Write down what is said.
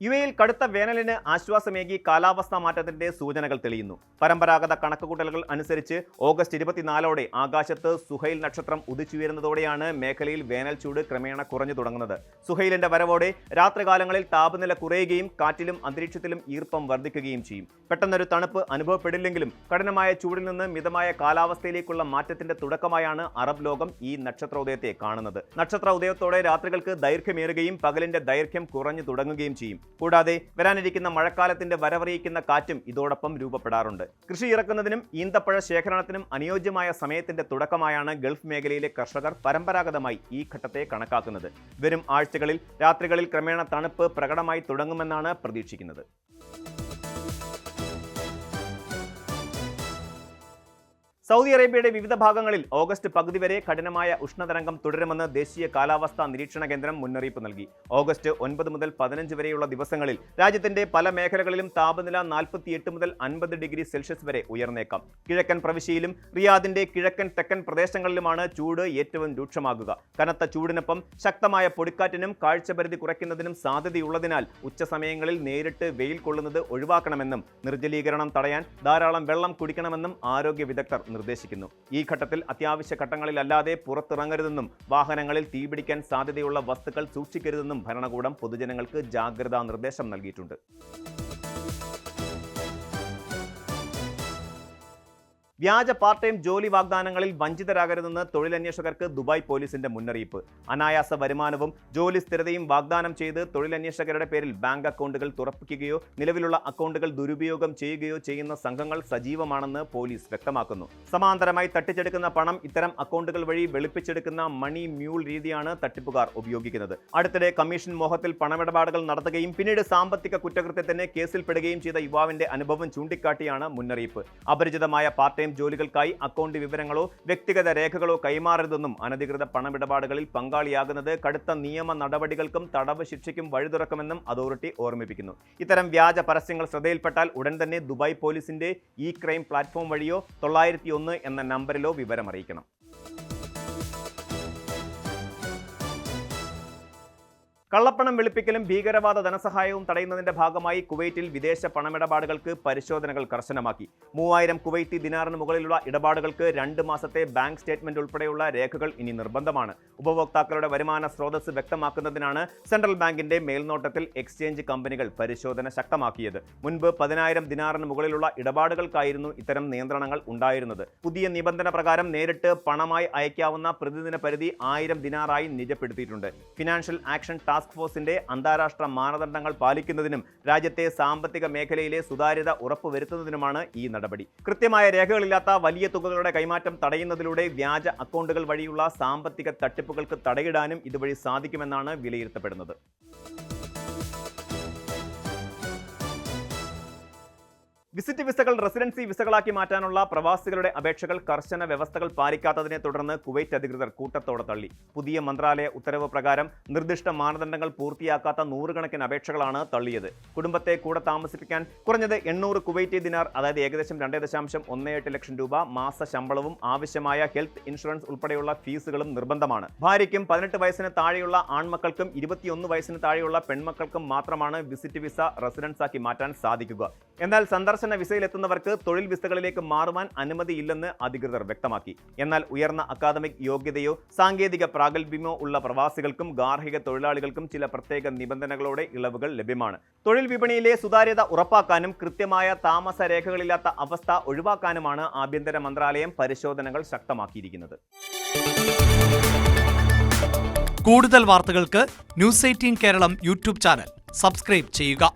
യുഎയിൽ കടുത്ത വേനലിന് ആശ്വാസമേകി കാലാവസ്ഥാ മാറ്റത്തിന്റെ സൂചനകൾ തെളിയുന്നു. പരമ്പരാഗത കണക്കുകൂട്ടലുകൾ അനുസരിച്ച് ഓഗസ്റ്റ് 24 ആകാശത്ത് സുഹൈൽ നക്ഷത്രം ഉദിച്ചുയരുന്നതോടെയാണ് മേഖലയിൽ വേനൽ ചൂട് ക്രമേണ കുറഞ്ഞു തുടങ്ങുന്നത്. സുഹൈലിന്റെ വരവോടെ രാത്രികാലങ്ങളിൽ താപനില കുറയുകയും കാറ്റിലും അന്തരീക്ഷത്തിലും ഈർപ്പം വർദ്ധിക്കുകയും ചെയ്യും. പെട്ടെന്നൊരു തണുപ്പ് അനുഭവപ്പെടില്ലെങ്കിലും കഠിനമായ ചൂടിൽ നിന്ന് മിതമായ കാലാവസ്ഥയിലേക്കുള്ള മാറ്റത്തിന്റെ തുടക്കമായാണ് അറബ് ലോകം ഈ നക്ഷത്രോദയത്തെ കാണുന്നത്. നക്ഷത്ര ഉദയത്തോടെ രാത്രികൾക്ക് ദൈർഘ്യമേറുകയും പകലിന്റെ ദൈർഘ്യം കുറഞ്ഞു തുടങ്ങുകയും ചെയ്യും. കൂടാതെ വരാനിരിക്കുന്ന മഴക്കാലത്തിന്റെ വരവറിയിക്കുന്ന കാറ്റും ഇതോടൊപ്പം രൂപപ്പെടാറുണ്ട്. കൃഷി ഇറക്കുന്നതിനും ഈന്തപ്പഴ ശേഖരണത്തിനും അനുയോജ്യമായ സമയത്തിന്റെ തുടക്കമായാണ് ഗൾഫ് മേഖലയിലെ കർഷകർ പരമ്പരാഗതമായി ഈ ഘട്ടത്തെ കണക്കാക്കുന്നത്. വരും ആഴ്ചകളിൽ രാത്രികളിൽ ക്രമേണ തണുപ്പ് പ്രകടമായി തുടങ്ങുമെന്നാണ് പ്രതീക്ഷിക്കുന്നത്. സൗദി അറേബ്യയുടെ വിവിധ ഭാഗങ്ങളിൽ ഓഗസ്റ്റ് പകുതി വരെ കഠിനമായ ഉഷ്ണതരംഗം തുടരുമെന്ന് ദേശീയ കാലാവസ്ഥാ നിരീക്ഷണ കേന്ദ്രം മുന്നറിയിപ്പ് നൽകി. ഓഗസ്റ്റ് 9 മുതൽ 15 വരെയുള്ള ദിവസങ്ങളിൽ രാജ്യത്തിന്റെ പല മേഖലകളിലും താപനില 48 മുതൽ 50 ഡിഗ്രി സെൽഷ്യസ് വരെ ഉയർന്നേക്കാം. കിഴക്കൻ പ്രവിശ്യയിലും റിയാദിന്റെ കിഴക്കൻ തെക്കൻ പ്രദേശങ്ങളിലുമാണ് ചൂട് ഏറ്റവും രൂക്ഷമാകുക. കനത്ത ചൂടിനൊപ്പം ശക്തമായ പൊടിക്കാറ്റിനും കാഴ്ചപരിധി കുറയ്ക്കുന്നതിനും സാധ്യതയുള്ളതിനാൽ ഉച്ചസമയങ്ങളിൽ നേരിട്ട് വെയിൽ കൊള്ളുന്നത് ഒഴിവാക്കണമെന്നും നിർജ്ജലീകരണം തടയാൻ ധാരാളം വെള്ളം കുടിക്കണമെന്നും ആരോഗ്യ വിദഗ്ധർ നിർദ്ദേശിക്കുന്നു. ഈ ഘട്ടത്തിൽ അത്യാവശ്യ ഘട്ടങ്ങളിലല്ലാതെ പുറത്തിറങ്ങരുതെന്നും വാഹനങ്ങളിൽ തീപിടിക്കാൻ സാധ്യതയുള്ള വസ്തുക്കൾ സൂക്ഷിക്കരുതെന്നും ഭരണകൂടം പൊതുജനങ്ങൾക്ക് ജാഗ്രതാ നിർദ്ദേശം നൽകിയിട്ടുണ്ട്. വ്യാജ പാർട്ട് ടൈം ജോലി വാഗ്ദാനങ്ങളിൽ വഞ്ചിതരാകരുതെന്ന് തൊഴിലന്വേഷകർക്ക് ദുബായ് പോലീസിന്റെ മുന്നറിയിപ്പ്. അനായാസ വരുമാനവും ജോലി സ്ഥിരതയും വാഗ്ദാനം ചെയ്ത് തൊഴിലന്വേഷകരുടെ പേരിൽ ബാങ്ക് അക്കൗണ്ടുകൾ തുറപ്പിക്കുകയോ നിലവിലുള്ള അക്കൗണ്ടുകൾ ദുരുപയോഗം ചെയ്യുകയോ ചെയ്യുന്ന സംഘങ്ങൾ സജീവമാണെന്ന് പോലീസ് വ്യക്തമാക്കുന്നു. സമാന്തരമായി തട്ടിച്ചെടുക്കുന്ന പണം ഇത്തരം അക്കൗണ്ടുകൾ വഴി വെളുപ്പിച്ചെടുക്കുന്ന മണി മ്യൂൾ രീതിയാണ് തട്ടിപ്പുകാർ ഉപയോഗിക്കുന്നത്. അടുത്തിടെ കമ്മീഷൻ മോഹത്തിൽ പണമിടപാടുകൾ നടത്തുകയും പിന്നീട് സാമ്പത്തിക കുറ്റകൃത്യത്തിന് കേസിൽപ്പെടുകയും ചെയ്ത യുവാവിന്റെ അനുഭവം ചൂണ്ടിക്കാട്ടിയാണ് മുന്നറിയിപ്പ്. അപരിചിതമായ പാർട്ട് ടൈം ജോലികൾക്കായി അക്കൗണ്ട് വിവരങ്ങളോ വ്യക്തിഗത രേഖകളോ കൈമാറരുതെന്നും അനധികൃത പണമിടപാടുകളിൽ പങ്കാളിയാകുന്നത് കടുത്ത നിയമ നടപടികൾക്കും തടവ് ശിക്ഷയ്ക്കും വഴിതുറക്കുമെന്നും അതോറിറ്റി ഓർമ്മിപ്പിക്കുന്നു. ഇത്തരം വ്യാജ പരസ്യങ്ങൾ ശ്രദ്ധയിൽപ്പെട്ടാൽ ഉടൻ തന്നെ ദുബായ് പോലീസിന്റെ ഇ ക്രൈം പ്ലാറ്റ്ഫോം വഴിയോ 901 എന്ന നമ്പറിലോ വിവരമറിയിക്കണം. കള്ളപ്പണം വെളുപ്പിക്കലും ഭീകരവാദ ധനസഹായവും തടയുന്നതിന്റെ ഭാഗമായി കുവൈറ്റിൽ വിദേശ പണമിടപാടുകൾക്ക് പരിശോധനകൾ കർശനമാക്കി. 3000 കുവൈറ്റി ദിനാറിന് മുകളിലുള്ള ഇടപാടുകൾക്ക് 2 മാസത്തെ ബാങ്ക് സ്റ്റേറ്റ്മെന്റ് ഉൾപ്പെടെയുള്ള രേഖകൾ ഇനി നിർബന്ധമാണ്. ഉപഭോക്താക്കളുടെ വരുമാന സ്രോതസ് വ്യക്തമാക്കുന്നതിനാണ് സെൻട്രൽ ബാങ്കിന്റെ മേൽനോട്ടത്തിൽ എക്സ്ചേഞ്ച് കമ്പനികൾ പരിശോധന ശക്തമാക്കിയത്. മുൻപ് 10000 ദിനാറിന് മുകളിലുള്ള ഇടപാടുകൾക്കായിരുന്നു ഇത്തരം നിയന്ത്രണങ്ങൾ ഉണ്ടായിരുന്നത്. പുതിയ നിബന്ധന പ്രകാരം നേരിട്ട് പണമായി അയക്കാവുന്ന പ്രതിദിന പരിധി 1000 ദിനാറായി നിജപ്പെടുത്തിയിട്ടുണ്ട്. ഫിനാൻഷ്യൽ ആക്ഷൻ ടാസ്ക് ഫോഴ്സിന്റെ അന്താരാഷ്ട്ര മാനദണ്ഡങ്ങൾ പാലിക്കുന്നതിനും രാജ്യത്തെ സാമ്പത്തിക മേഖലയിലെ സുതാര്യത ഉറപ്പുവരുത്തുന്നതിനുമാണ് ഈ നടപടി. കൃത്യമായ രേഖകളില്ലാത്ത വലിയ തുകകളുടെ കൈമാറ്റം തടയുന്നതിലൂടെ വ്യാജ അക്കൗണ്ടുകൾ വഴിയുള്ള സാമ്പത്തിക തട്ടിപ്പുകൾക്ക് തടയിടാനും ഇതുവഴി സാധിക്കുമെന്നാണ് വിലയിരുത്തപ്പെടുന്നത്. വിസിറ്റ് വിസകൾ റെസിഡൻസി വിസകളാക്കി മാറ്റാനുള്ള പ്രവാസികളുടെ അപേക്ഷകൾ കർശന വ്യവസ്ഥകൾ പാലിക്കാത്തതിനെ തുടർന്ന് കുവൈറ്റ് അധികൃതർ കൂട്ടത്തോടെ തള്ളി. പുതിയ മന്ത്രാലയ ഉത്തരവ് പ്രകാരം നിർദ്ദിഷ്ട മാനദണ്ഡങ്ങൾ പൂർത്തിയാക്കാത്ത 100 കണക്കിന് അപേക്ഷകളാണ് തള്ളിയത്. കുടുംബത്തെ കൂടെ താമസിപ്പിക്കാൻ കുറഞ്ഞത് 800 കുവൈറ്റി ദിനാർ, അതായത് ഏകദേശം 2.18 ലക്ഷം രൂപ മാസ ശമ്പളവും ആവശ്യമായ ഹെൽത്ത് ഇൻഷുറൻസ് ഉൾപ്പെടെയുള്ള ഫീസുകളും നിർബന്ധമാണ്. ഭാര്യയ്ക്കും 18 വയസ്സിന് താഴെയുള്ള ആൺമക്കൾക്കും 21 വയസ്സിന് താഴെയുള്ള പെൺമക്കൾക്കും മാത്രമാണ് വിസിറ്റ് വിസ റെസിഡൻസ് ആക്കി മാറ്റാൻ സാധിക്കുക. എന്നാൽ സന്ദർശന വിസയിലെത്തുന്നവർക്ക് തൊഴിൽ വിസകളിലേക്ക് മാറുവാൻ അനുമതിയില്ലെന്ന് അധികൃതർ വ്യക്തമാക്കി. എന്നാൽ ഉയർന്ന അക്കാദമിക് യോഗ്യതയോ സാങ്കേതിക പ്രാഗൽഭ്യമോ ഉള്ള പ്രവാസികൾക്കും ഗാർഹിക തൊഴിലാളികൾക്കും ചില പ്രത്യേക നിബന്ധനകളോടെ ഇളവുകൾ ലഭ്യമാണ്. തൊഴിൽ വിപണിയിലെ സുതാര്യത ഉറപ്പാക്കാനും കൃത്യമായ താമസ രേഖകളില്ലാത്ത അവസ്ഥ ഒഴിവാക്കാനുമാണ് ആഭ്യന്തര മന്ത്രാലയം പരിശോധനകൾ ശക്തമാക്കിയിരിക്കുന്നത്. കൂടുതൽ വാർത്തകൾക്ക് news 18 Keralam YouTube channel subscribe ചെയ്യുക.